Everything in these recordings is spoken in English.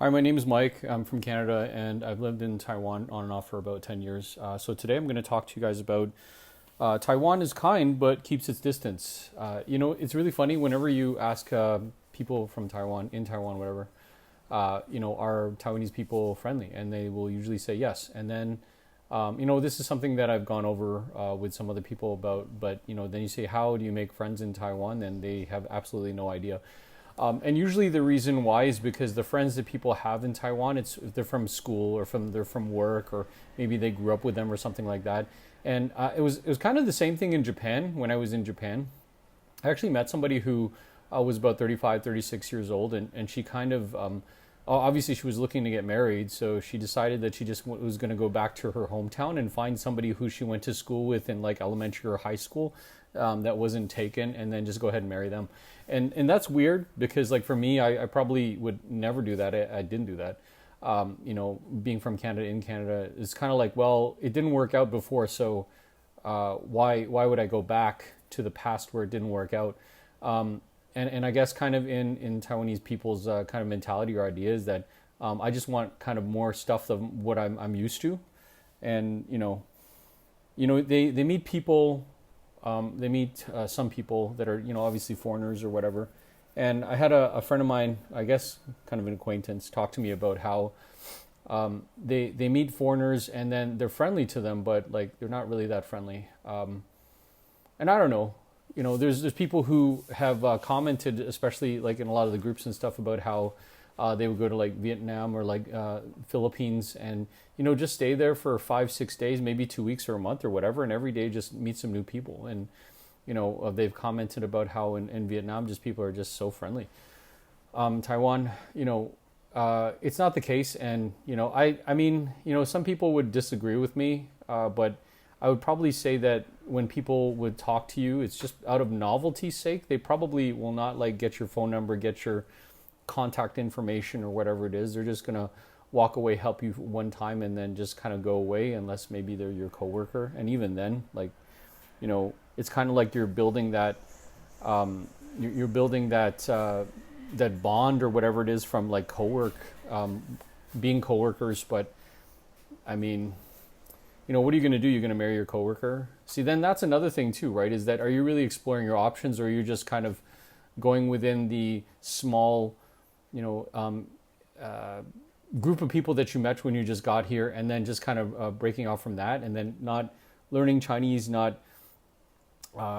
Hi, my name is Mike. I'm from Canada and I've lived in Taiwan on and off for about 10 years. So today I'm going to talk to you guys about Taiwan is kind but keeps its distance. It's really funny whenever you ask people from Taiwan, in Taiwan, whatever, are Taiwanese people friendly? And they will usually say yes. And then, this is something that I've gone over with some other people about, but, then you say, how do you make friends in Taiwan? And they have absolutely no idea. And usually the reason why is because the friends that people have in Taiwan, they're from school or they're from work, or maybe they grew up with them or something like that. And it was kind of the same thing in Japan. When I was in Japan, I actually met somebody who was about 35, 36 years old, and she kind of obviously she was looking to get married, so she decided that she just was going to go back to her hometown and find somebody who she went to school with in like elementary or high school that wasn't taken, and then just go ahead and marry them. And that's weird because, like, for me, I probably would never do that. I didn't do that. Being from Canada, in Canada, is kind of like, well, it didn't work out before, so why would I go back to the past where it didn't work out? And I guess kind of in Taiwanese people's kind of mentality or idea is that I just want kind of more stuff of what I'm used to. And they meet people. They meet some people that are, obviously foreigners or whatever. And I had a friend of mine, I guess kind of an acquaintance, talk to me about how they meet foreigners and then they're friendly to them, but like they're not really that friendly. And I don't know, there's people who have commented, especially like in a lot of the groups and stuff, about how they would go to like Vietnam or like Philippines and, just stay there for 5-6 days, maybe 2 weeks or a month or whatever. And every day just meet some new people. And, they've commented about how in Vietnam, just people are just so friendly. Taiwan, it's not the case. And, I mean, some people would disagree with me, but I would probably say that when people would talk to you, it's just out of novelty's sake. They probably will not like get your phone number, get your contact information or whatever it is. They're just going to walk away, help you one time, and then just kind of go away, unless maybe they're your coworker. And even then, like, it's kind of like you're building that you're building that bond or whatever it is from like being coworkers. But I mean, what are you going to do? You're going to marry your coworker? See, then that's another thing too, right? Is that, are you really exploring your options, or are you just kind of going within the small group of people that you met when you just got here, and then just kind of breaking off from that, and then not learning Chinese, not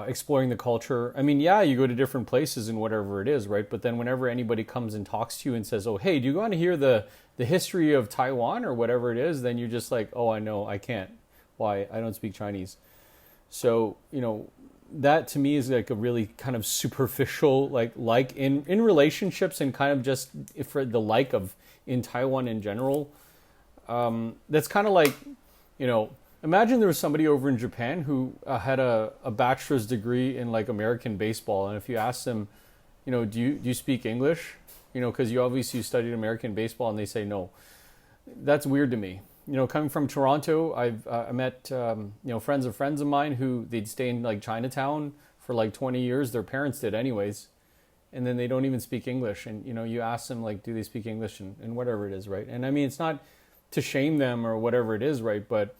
exploring the culture? I mean, yeah, you go to different places and whatever it is, right? But then whenever anybody comes and talks to you and says, oh, hey, do you want to hear the history of Taiwan or whatever it is, then you're just like, oh, I know, I can't. Why? I don't speak Chinese. So, that to me is like a really kind of superficial, like in relationships, and kind of just for the like of in Taiwan in general. That's kind of like, imagine there was somebody over in Japan who had a bachelor's degree in like American baseball. And if you ask them, do you speak English? Because you obviously studied American baseball, and they say no. That's weird to me. Coming from Toronto, I met, friends of friends of mine who they'd stay in like Chinatown for like 20 years. Their parents did anyways. And then they don't even speak English. And, you ask them like, do they speak English and whatever it is, right? And I mean, it's not to shame them or whatever it is, right? But,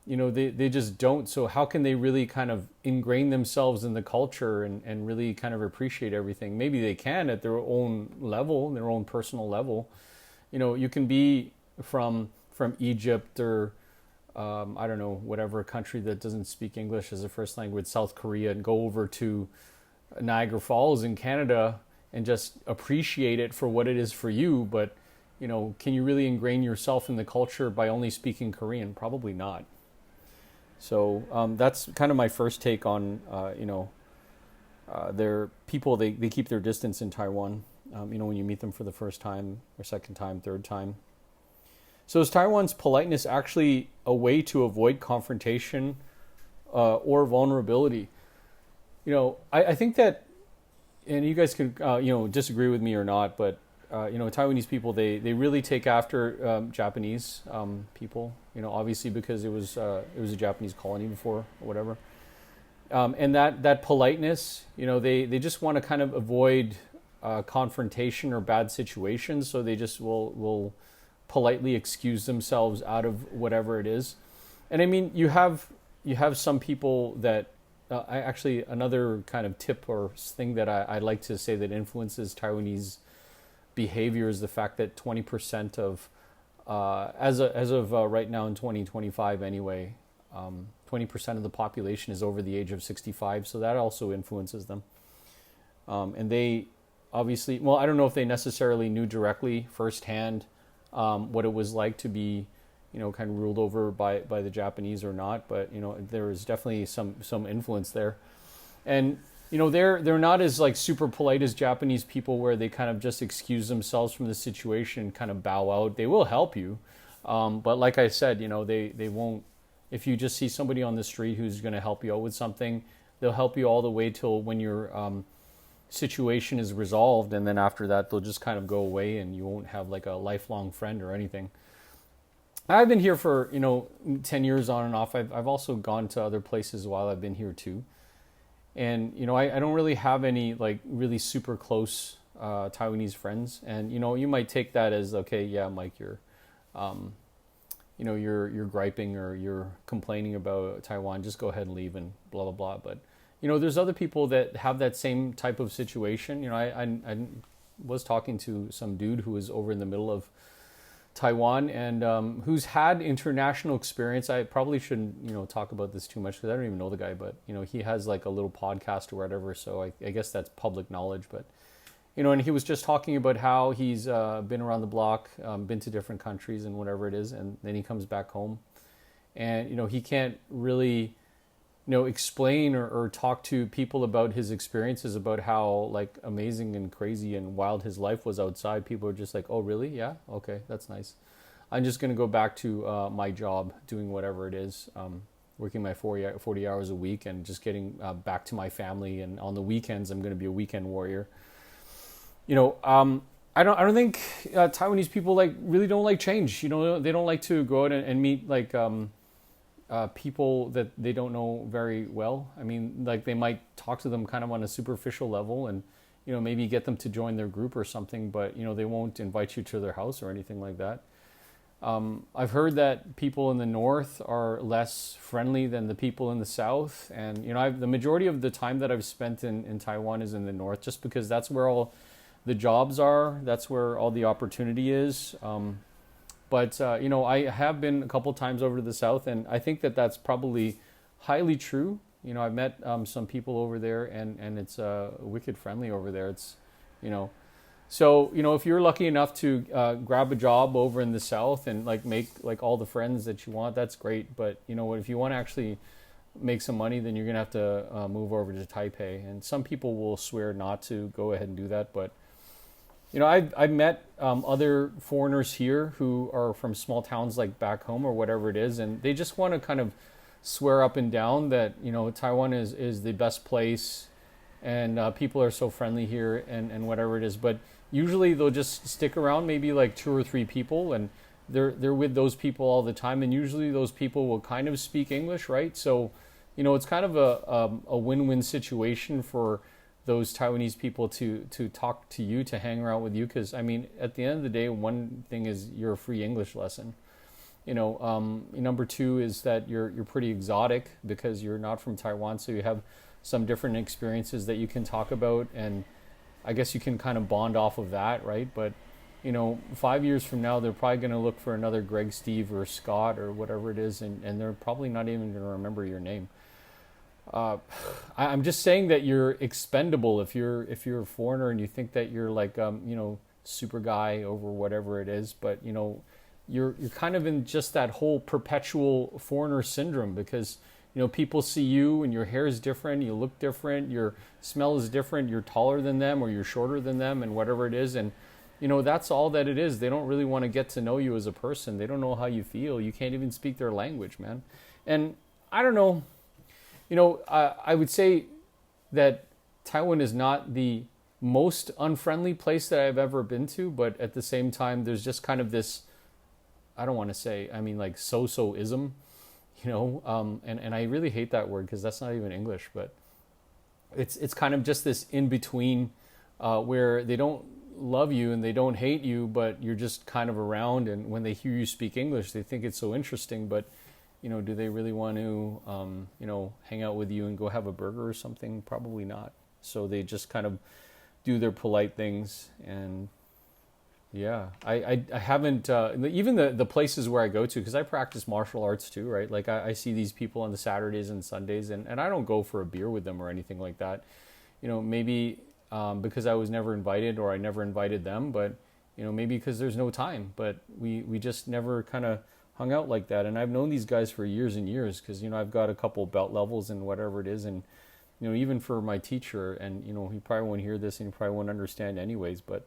they just don't. So how can they really kind of ingrain themselves in the culture and really kind of appreciate everything? Maybe they can at their own level, their own personal level. You can be from Egypt or I don't know, whatever country that doesn't speak English as a first language, South Korea, and go over to Niagara Falls in Canada and just appreciate it for what it is for you. But, can you really ingrain yourself in the culture by only speaking Korean? Probably not. So that's kind of my first take on, their people, they keep their distance in Taiwan, when you meet them for the first time or second time, third time. So is Taiwan's politeness actually a way to avoid confrontation or vulnerability? I think that, and you guys can, disagree with me or not, but, Taiwanese people, they really take after Japanese people, obviously because it was a Japanese colony before or whatever. And that politeness, they just want to kind of avoid confrontation or bad situations, so they just will politely excuse themselves out of whatever it is. And I mean, you have some people that I actually, another kind of tip or thing that I like to say that influences Taiwanese behavior is the fact that 20% of as of right now in 2025 anyway, 20% of the population is over the age of 65, so that also influences them. And they obviously, well, I don't know if they necessarily knew directly firsthand what it was like to be, kind of ruled over by the Japanese or not, but there is definitely some influence there. And they're not as like super polite as Japanese people, where they kind of just excuse themselves from the situation, kind of bow out. They will help you, but like I said, they won't. If you just see somebody on the street who's going to help you out with something, they'll help you all the way till when your situation is resolved, and then after that they'll just kind of go away, and you won't have like a lifelong friend or anything. I've been here for 10 years on and off. I've also gone to other places while I've been here too. And I don't really have any like really super close Taiwanese friends, and you might take that as, okay, yeah, Mike, you're griping or you're complaining about Taiwan, just go ahead and leave and blah blah blah. But there's other people that have that same type of situation. I was talking to some dude who was over in the middle of Taiwan, and who's had international experience. I probably shouldn't, talk about this too much because I don't even know the guy, but, he has like a little podcast or whatever. So I guess that's public knowledge, but, and he was just talking about how he's been around the block, been to different countries and whatever it is. And then he comes back home and, he can't really, explain or talk to people about his experiences, about how like amazing and crazy and wild his life was outside. People are just like, oh, really? Yeah. Okay. That's nice. I'm just going to go back to my job, doing whatever it is, working my 40 hours a week and just getting back to my family. And on the weekends, I'm going to be a weekend warrior. I don't think Taiwanese people really don't like change. They don't like to go out and meet people that they don't know very well. I mean, like they might talk to them kind of on a superficial level and, maybe get them to join their group or something, but, they won't invite you to their house or anything like that. I've heard that people in the north are less friendly than the people in the south. And, the majority of the time that I've spent in Taiwan is in the north, just because that's where all the jobs are. That's where all the opportunity is. But I have been a couple times over to the south, and I think that that's probably highly true. I've met some people over there, and it's wicked friendly over there. It's, so, if you're lucky enough to grab a job over in the south and make all the friends that you want, that's great. But, if you want to actually make some money, then you're going to have to move over to Taipei. And some people will swear not to go ahead and do that, but I've met other foreigners here who are from small towns like back home or whatever it is, and they just want to kind of swear up and down that Taiwan is the best place, and people are so friendly here and whatever it is. But usually they'll just stick around, maybe like 2 or 3 people, and they're with those people all the time, and usually those people will kind of speak English, right? So it's kind of a win-win situation for those Taiwanese people to talk to you, to hang around with you, because I mean, at the end of the day, one thing is you're a free English lesson. Number 2 is that you're pretty exotic because you're not from Taiwan, so you have some different experiences that you can talk about, and I guess you can kind of bond off of that, right? But 5 years from now, they're probably going to look for another Greg, Steve, or Scott, or whatever it is, and they're probably not even going to remember your name. I'm just saying that you're expendable if you're a foreigner and you think that you're like super guy over whatever it is, but you're kind of in just that whole perpetual foreigner syndrome, because people see you and your hair is different, you look different, your smell is different, you're taller than them or you're shorter than them, and whatever it is, and that's all that it is. They don't really want to get to know you as a person. They don't know how you feel. You can't even speak their language, man. And I don't know. I would say that Taiwan is not the most unfriendly place that I've ever been to, but at the same time, there's just kind of this, I don't want to say, I mean, like so-so-ism, and I really hate that word because that's not even English, but it's kind of just this in-between where they don't love you and they don't hate you, but you're just kind of around. And when they hear you speak English, they think it's so interesting. But do they really want to, hang out with you and go have a burger or something? Probably not. So they just kind of do their polite things. And yeah, I haven't, even the places where I go to, because I practice martial arts too, right? Like I see these people on the Saturdays and Sundays, and I don't go for a beer with them or anything like that. Maybe because I was never invited or I never invited them, but maybe because there's no time. But we just never kind of hung out like that. And I've known these guys for years and years because I've got a couple belt levels and whatever it is, and even for my teacher, and he probably won't hear this and he probably won't understand anyways, but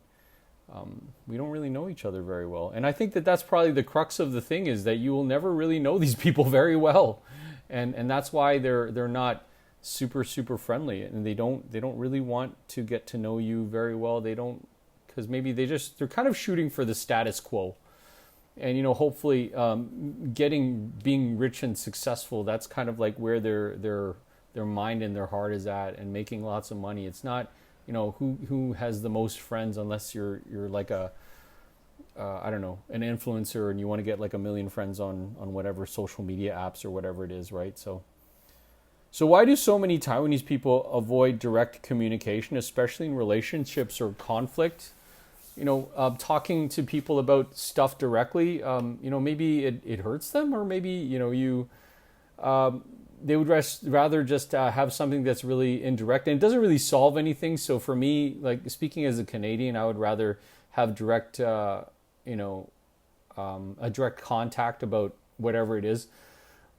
we don't really know each other very well. And I think that that's probably the crux of the thing, is that you will never really know these people very well, and that's why they're not super friendly, and they don't really want to get to know you very well. They don't, because maybe they're kind of shooting for the status quo, and hopefully being rich and successful, that's kind of like where their mind and their heart is at, and making lots of money. It's not who has the most friends, unless you're like a I don't know, an influencer, and you want to get like 1 million friends on whatever social media apps or whatever it is, right? So why do so many Taiwanese people avoid direct communication, especially in relationships or conflict? Talking to people about stuff directly, maybe it hurts them, or maybe they would rather just have something that's really indirect, and it doesn't really solve anything. So for me, like speaking as a Canadian, I would rather have direct, a direct contact about whatever it is.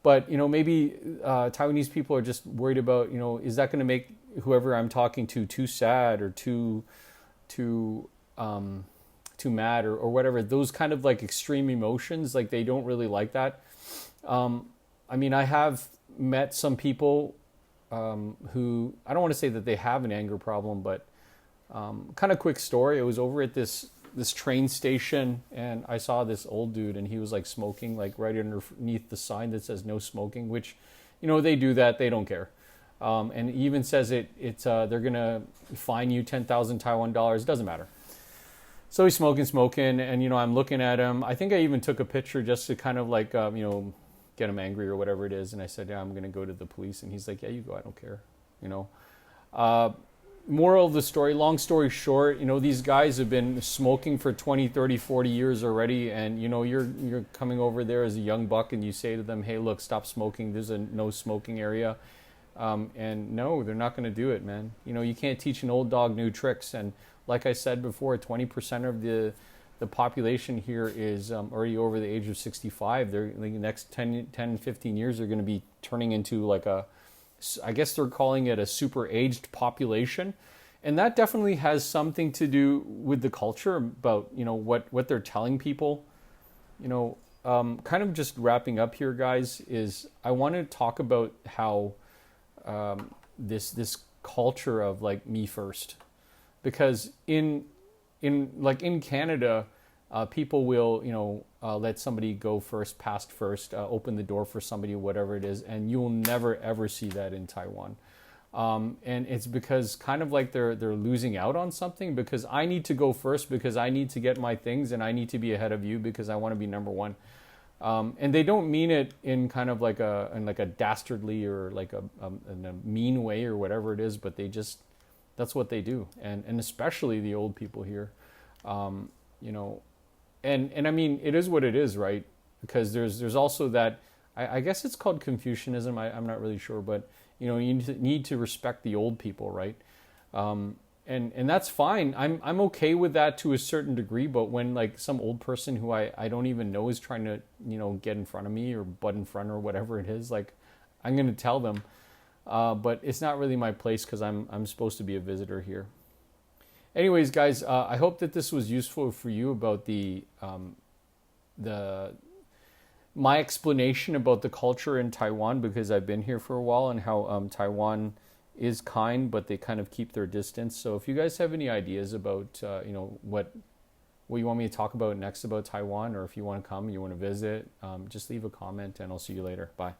But maybe Taiwanese people are just worried about, is that going to make whoever I'm talking to too sad or too mad or whatever. Those kind of like extreme emotions, like they don't really like that. I have met some people who, I don't want to say that they have an anger problem, but kind of quick story. It was over at this train station, and I saw this old dude, and he was like smoking like right underneath the sign that says no smoking, which they do that, they don't care. And it even says it's they're gonna fine you 10,000 Taiwan dollars. It doesn't matter. So he's smoking, and I'm looking at him. I think I even took a picture just to kind of like get him angry or whatever it is. And I said, yeah, I'm gonna go to the police. And he's like, yeah, you go, I don't care. Moral of the story, long story short, these guys have been smoking for 20, 30, 40 years already, and you're coming over there as a young buck, and you say to them, hey, look, stop smoking, there's a no smoking area. And no, they're not going to do it, man. You can't teach an old dog new tricks. And like I said before, 20% of the population here is already over the age of 65. They're like the next 10, 15 years, they're going to be turning into like I guess they're calling it a super aged population. And that definitely has something to do with the culture, about, what they're telling people. Kind of just wrapping up here, guys, is I want to talk about how this culture of like me first, because in Canada, people will let somebody go first, past first, open the door for somebody, whatever it is, and you will never ever see that in Taiwan. And it's because kind of like they're losing out on something, because I need to go first, because I need to get my things, and I need to be ahead of you because I want to be number one. And they don't mean it in kind of like a dastardly or like in a mean way or whatever it is, but that's what they do. And especially the old people here, and I mean, it is what it is, right? Because there's also that, I guess it's called Confucianism. I'm not really sure, but you need to respect the old people, right? And that's fine. I'm okay with that to a certain degree. But when like some old person who I don't even know is trying to get in front of me or butt in front or whatever it is, like I'm gonna tell them. But it's not really my place, because I'm supposed to be a visitor here. Anyways, guys, I hope that this was useful for you about my explanation about the culture in Taiwan, because I've been here for a while, and how Taiwan is kind, but they kind of keep their distance. So if you guys have any ideas about what you want me to talk about next about Taiwan, or if you want to come, you want to visit, just leave a comment, and I'll see you later. Bye.